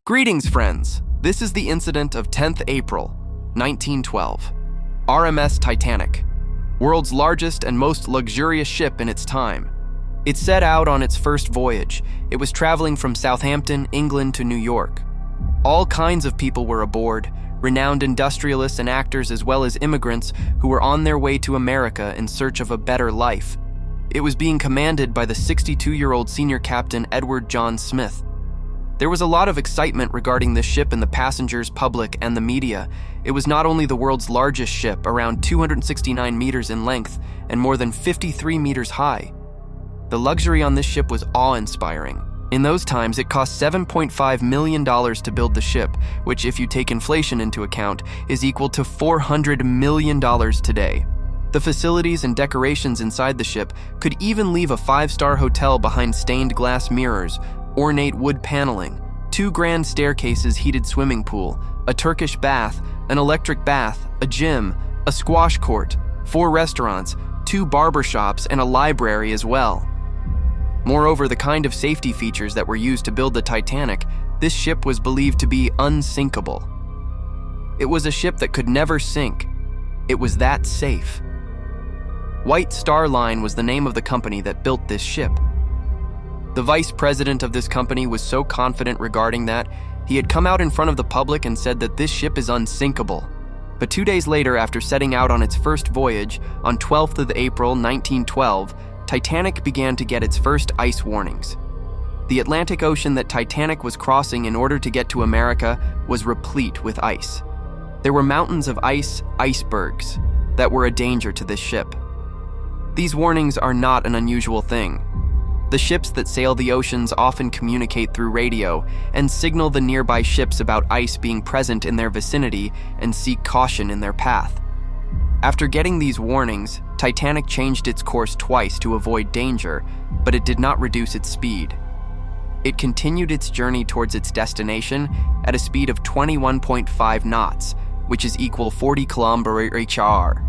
Greetings, friends. This is the incident of 10th April, 1912. RMS Titanic, world's largest and most luxurious ship in its time. It set out on its first voyage. It was traveling from Southampton, England to New York. All kinds of people were aboard, renowned industrialists and actors as well as immigrants who were on their way to America in search of a better life. It was being commanded by the 62-year-old senior captain Edward John Smith. There was a lot of excitement regarding this ship in the passengers, public, and the media. It was not only the world's largest ship, around 269 meters in length and more than 53 meters high. The luxury on this ship was awe-inspiring. In those times, it cost $7.5 million to build the ship, which, if you take inflation into account, is equal to $400 million today. The facilities and decorations inside the ship could even leave a five-star hotel behind stained glass mirrors, ornate wood paneling, 2 grand staircases, heated swimming pool, a Turkish bath, an electric bath, a gym, a squash court, 4 restaurants, 2 barber shops, and a library as well. Moreover, the kind of safety features that were used to build the Titanic, this ship was believed to be unsinkable. It was a ship that could never sink. It was that safe. White Star Line was the name of the company that built this ship. The vice president of this company was so confident regarding that, he had come out in front of the public and said that this ship is unsinkable. But 2 days later, after setting out on its first voyage, on 12th of April 1912, Titanic began to get its first ice warnings. The Atlantic Ocean that Titanic was crossing in order to get to America was replete with ice. There were mountains of ice, icebergs, that were a danger to this ship. These warnings are not an unusual thing. The ships that sail the oceans often communicate through radio and signal the nearby ships about ice being present in their vicinity and seek caution in their path. After getting these warnings, Titanic changed its course twice to avoid danger, but it did not reduce its speed. It continued its journey towards its destination at a speed of 21.5 knots, which is equal 40 km/h.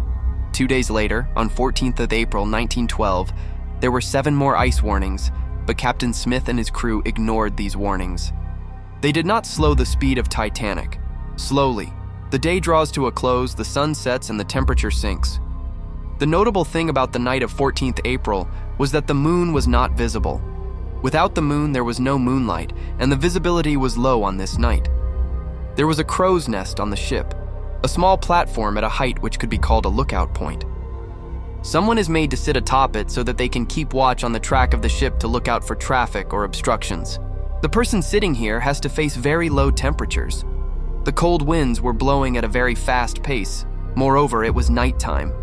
2 days later, on 14th of April 1912, there were 7 more ice warnings, but Captain Smith and his crew ignored these warnings. They did not slow the speed of Titanic. Slowly, the day draws to a close, the sun sets, and the temperature sinks. The notable thing about the night of 14th April was that the moon was not visible. Without the moon, there was no moonlight, and the visibility was low on this night. There was a crow's nest on the ship, a small platform at a height which could be called a lookout point. Someone is made to sit atop it so that they can keep watch on the track of the ship to look out for traffic or obstructions. The person sitting here has to face very low temperatures. The cold winds were blowing at a very fast pace. Moreover, it was nighttime.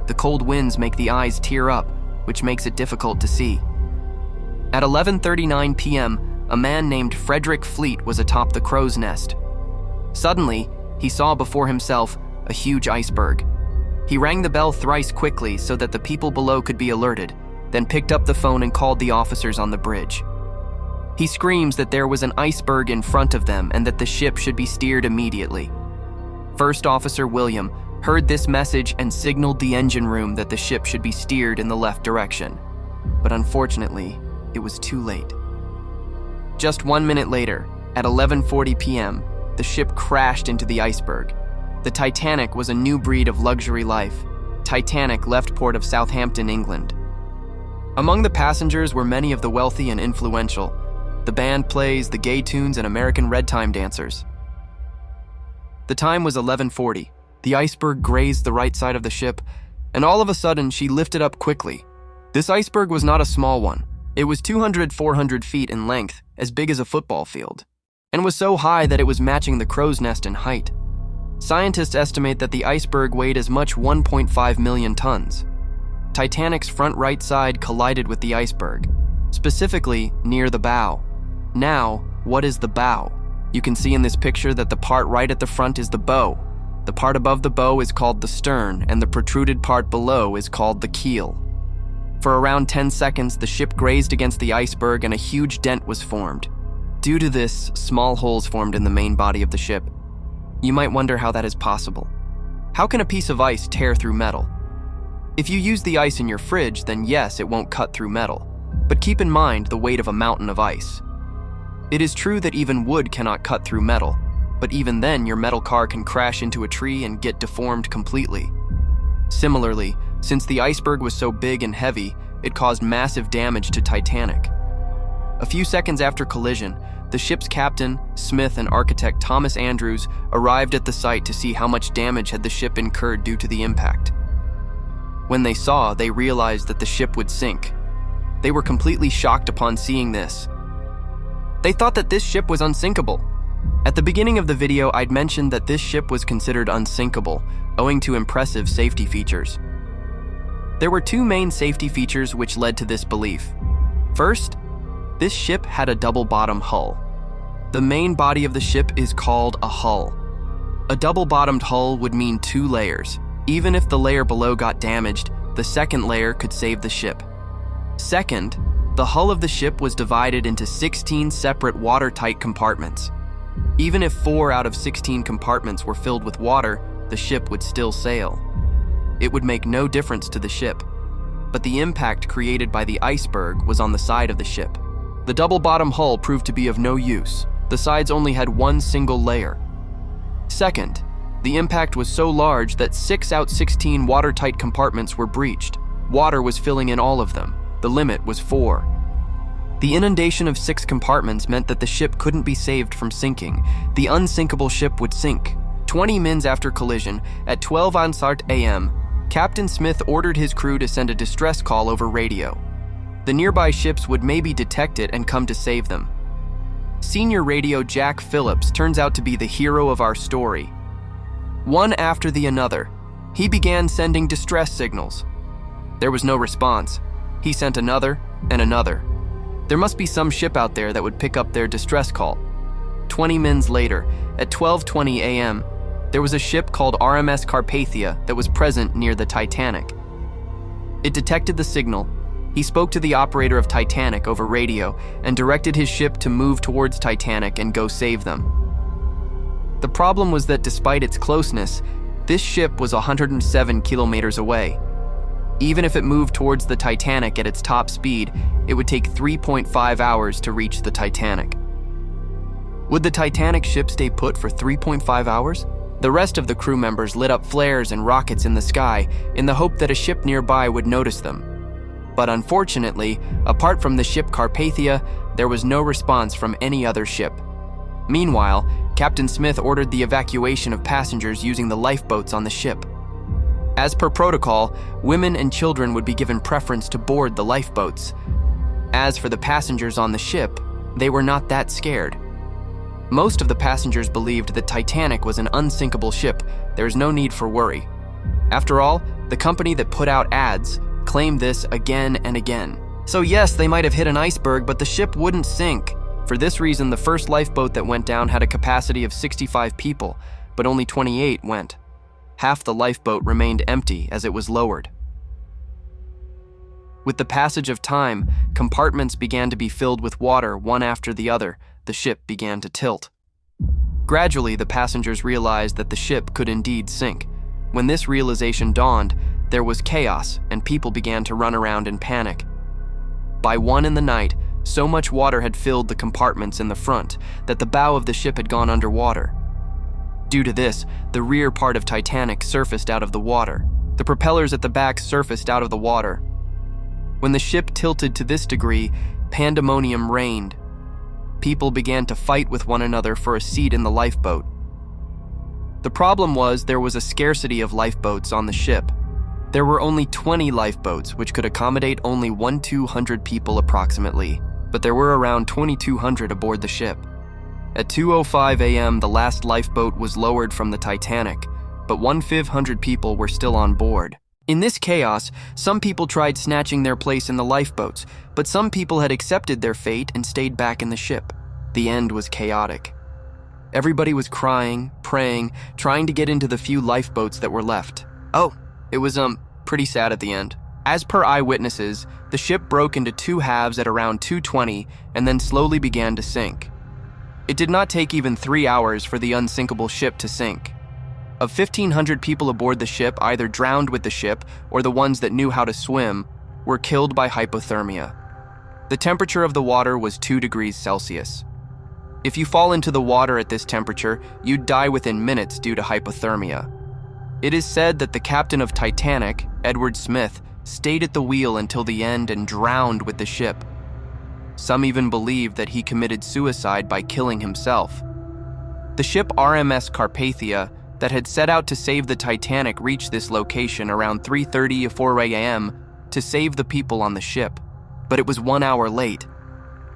The cold winds make the eyes tear up, which makes it difficult to see. At 11:39 p.m., a man named Frederick Fleet was atop the crow's nest. Suddenly, he saw before himself a huge iceberg. He rang the bell thrice quickly so that the people below could be alerted, then picked up the phone and called the officers on the bridge. He screams that there was an iceberg in front of them and that the ship should be steered immediately. First Officer William heard this message and signaled the engine room that the ship should be steered in the left direction. But unfortunately, it was too late. Just 1 minute later, at 11:40 p.m., the ship crashed into the iceberg. The Titanic was a new breed of luxury life. Titanic left port of Southampton, England. Among the passengers were many of the wealthy and influential. The band plays, the gay tunes, and American red time dancers. The time was 11:40. The iceberg grazed the right side of the ship, and all of a sudden she lifted up quickly. This iceberg was not a small one. It was 400 feet in length, as big as a football field, and was so high that it was matching the crow's nest in height. Scientists estimate that the iceberg weighed as much 1.5 million tons. Titanic's front right side collided with the iceberg, specifically near the bow. Now, what is the bow? You can see in this picture that the part right at the front is the bow. The part above the bow is called the stern, and the protruded part below is called the keel. For around 10 seconds, the ship grazed against the iceberg and a huge dent was formed. Due to this, small holes formed in the main body of the ship. You might wonder how that is possible. How can a piece of ice tear through metal? If you use the ice in your fridge, then yes, it won't cut through metal. But keep in mind the weight of a mountain of ice. It is true that even wood cannot cut through metal, but even then your metal car can crash into a tree and get deformed completely. Similarly, since the iceberg was so big and heavy, it caused massive damage to Titanic. A few seconds after collision, the ship's captain, Smith, and architect Thomas Andrews arrived at the site to see how much damage had the ship incurred due to the impact. When they saw, they realized that the ship would sink. They were completely shocked upon seeing this. They thought that this ship was unsinkable. At the beginning of the video, I'd mentioned that this ship was considered unsinkable, owing to impressive safety features. There were two main safety features which led to this belief. First, this ship had a double-bottom hull. The main body of the ship is called a hull. A double-bottomed hull would mean 2 layers. Even if the layer below got damaged, the second layer could save the ship. Second, the hull of the ship was divided into 16 separate watertight compartments. Even if 4 out of 16 compartments were filled with water, the ship would still sail. It would make no difference to the ship. But the impact created by the iceberg was on the side of the ship. The double-bottom hull proved to be of no use. The sides only had 1 single layer. Second, the impact was so large that 6 out of 16 watertight compartments were breached. Water was filling in all of them. The limit was 4. The inundation of 6 compartments meant that the ship couldn't be saved from sinking. The unsinkable ship would sink. 20 minutes after collision, at 12:00 a.m., Captain Smith ordered his crew to send a distress call over radio. The nearby ships would maybe detect it and come to save them. Senior radio Jack Phillips turns out to be the hero of our story. One after the another, he began sending distress signals. There was no response. He sent another and another. There must be some ship out there that would pick up their distress call. 20 minutes later, at 12:20 a.m., there was a ship called RMS Carpathia that was present near the Titanic. It detected the signal. He spoke to the operator of Titanic over radio and directed his ship to move towards Titanic and go save them. The problem was that despite its closeness, this ship was 107 kilometers away. Even if it moved towards the Titanic at its top speed, it would take 3.5 hours to reach the Titanic. Would the Titanic ship stay put for 3.5 hours? The rest of the crew members lit up flares and rockets in the sky in the hope that a ship nearby would notice them. But unfortunately, apart from the ship Carpathia, there was no response from any other ship. Meanwhile, Captain Smith ordered the evacuation of passengers using the lifeboats on the ship. As per protocol, women and children would be given preference to board the lifeboats. As for the passengers on the ship, they were not that scared. Most of the passengers believed that Titanic was an unsinkable ship. There's no need for worry. After all, the company that put out ads claimed this again and again. So yes, they might have hit an iceberg, but the ship wouldn't sink. For this reason, the first lifeboat that went down had a capacity of 65 people, but only 28 went. Half the lifeboat remained empty as it was lowered. With the passage of time, compartments began to be filled with water one after the other. The ship began to tilt. Gradually, the passengers realized that the ship could indeed sink. When this realization dawned, there was chaos and people began to run around in panic. By 1 in the night, so much water had filled the compartments in the front that the bow of the ship had gone underwater. Due to this, the rear part of Titanic surfaced out of the water. The propellers at the back surfaced out of the water. When the ship tilted to this degree, pandemonium reigned. People began to fight with one another for a seat in the lifeboat. The problem was there was a scarcity of lifeboats on the ship. There were only 20 lifeboats, which could accommodate only 1,200 people approximately, but there were around 2,200 aboard the ship. At 2:05 a.m., the last lifeboat was lowered from the Titanic, but 1,500 people were still on board. In this chaos, some people tried snatching their place in the lifeboats, but some people had accepted their fate and stayed back in the ship. The end was chaotic. Everybody was crying, praying, trying to get into the few lifeboats that were left. Oh, it was pretty sad at the end. As per eyewitnesses, the ship broke into 2 halves at around 2:20 and then slowly began to sink. It did not take even 3 hours for the unsinkable ship to sink. Of 1,500 people aboard the ship, either drowned with the ship or the ones that knew how to swim were killed by hypothermia. The temperature of the water was 2 degrees Celsius. If you fall into the water at this temperature, you'd die within minutes due to hypothermia. It is said that the captain of Titanic, Edward Smith, stayed at the wheel until the end and drowned with the ship. Some even believe that he committed suicide by killing himself. The ship RMS Carpathia, that had set out to save the Titanic, reached this location around 3:30 or 4 a.m. to save the people on the ship, but it was 1 hour late.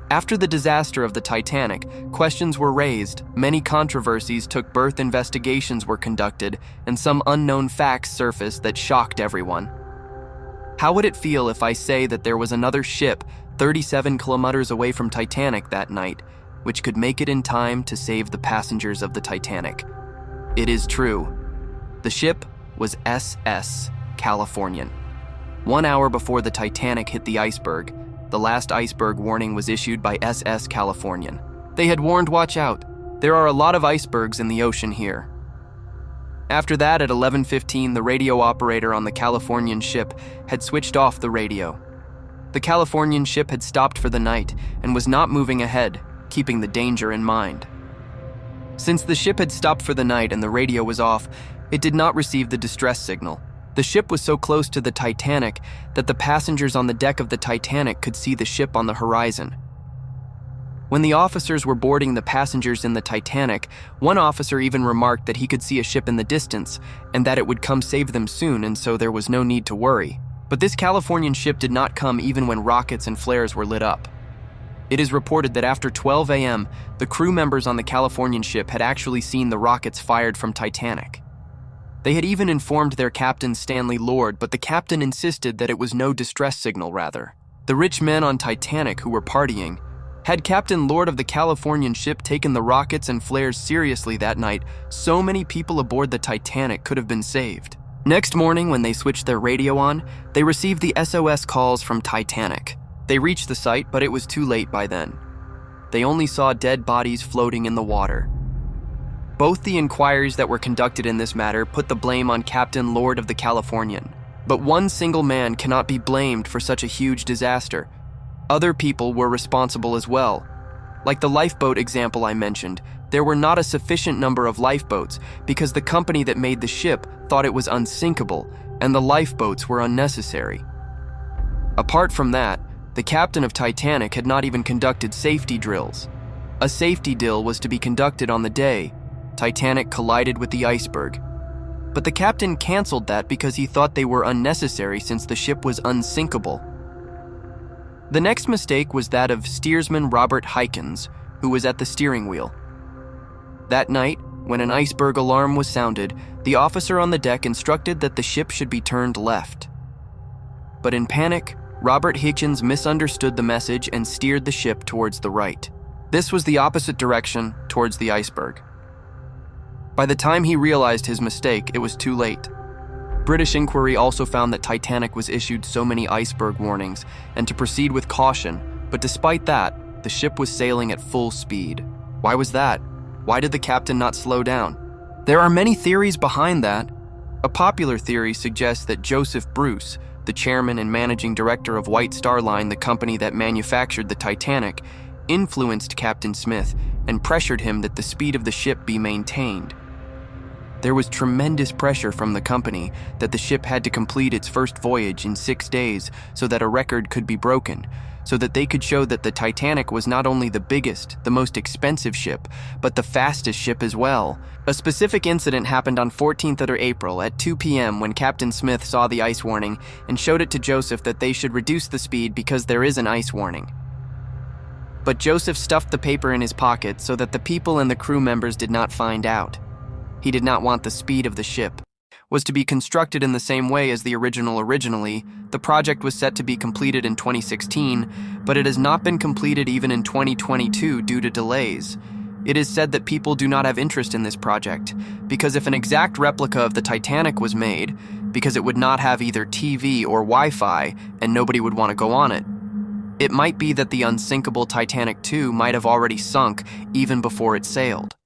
After the disaster of the Titanic, questions were raised, many controversies took birth, investigations were conducted, and some unknown facts surfaced that shocked everyone. How would it feel if I say that there was another ship 37 kilometers away from Titanic that night, which could make it in time to save the passengers of the Titanic? It is true. The ship was SS Californian. 1 hour before the Titanic hit the iceberg, the last iceberg warning was issued by SS Californian. They had warned, watch out, there are a lot of icebergs in the ocean here. After that, at 11:15, the radio operator on the Californian ship had switched off the radio. The Californian ship had stopped for the night and was not moving ahead, keeping the danger in mind. Since the ship had stopped for the night and the radio was off, it did not receive the distress signal. The ship was so close to the Titanic that the passengers on the deck of the Titanic could see the ship on the horizon. When the officers were boarding the passengers in the Titanic, one officer even remarked that he could see a ship in the distance and that it would come save them soon, and so there was no need to worry. But this Californian ship did not come even when rockets and flares were lit up. It is reported that after 12 a.m., the crew members on the Californian ship had actually seen the rockets fired from Titanic. They had even informed their captain, Stanley Lord, but the captain insisted that it was no distress signal, rather. The rich men on Titanic who were partying. Had Captain Lord of the Californian ship taken the rockets and flares seriously that night, so many people aboard the Titanic could have been saved. Next morning, when they switched their radio on, they received the SOS calls from Titanic. They reached the site, but it was too late by then. They only saw dead bodies floating in the water. Both the inquiries that were conducted in this matter put the blame on Captain Lord of the Californian. But one single man cannot be blamed for such a huge disaster. Other people were responsible as well. Like the lifeboat example I mentioned, there were not a sufficient number of lifeboats because the company that made the ship thought it was unsinkable and the lifeboats were unnecessary. Apart from that, the captain of Titanic had not even conducted safety drills. A safety drill was to be conducted on the day Titanic collided with the iceberg. But the captain canceled that because he thought they were unnecessary since the ship was unsinkable. The next mistake was that of steersman Robert Hykins, who was at the steering wheel. That night, when an iceberg alarm was sounded, the officer on the deck instructed that the ship should be turned left. But in panic, Robert Hykins misunderstood the message and steered the ship towards the right. This was the opposite direction, towards the iceberg. By the time he realized his mistake, it was too late. British inquiry also found that Titanic was issued so many iceberg warnings and to proceed with caution, but despite that, the ship was sailing at full speed. Why was that? Why did the captain not slow down? There are many theories behind that. A popular theory suggests that Joseph Bruce, the chairman and managing director of White Star Line, the company that manufactured the Titanic, influenced Captain Smith and pressured him that the speed of the ship be maintained. There was tremendous pressure from the company that the ship had to complete its first voyage in 6 days so that a record could be broken, so that they could show that the Titanic was not only the biggest, the most expensive ship, but the fastest ship as well. A specific incident happened on 14th of April at 2 p.m. when Captain Smith saw the ice warning and showed it to Joseph that they should reduce the speed because there is an ice warning. But Joseph stuffed the paper in his pocket so that the people and the crew members did not find out. He did not want the speed of the ship was to be constructed in the same way as the originally. The project was set to be completed in 2016, but it has not been completed even in 2022 due to delays. It is said that people do not have interest in this project, because if an exact replica of the Titanic was made, because it would not have either TV or Wi-Fi, and nobody would want to go on it, it might be that the unsinkable Titanic II might have already sunk even before it sailed.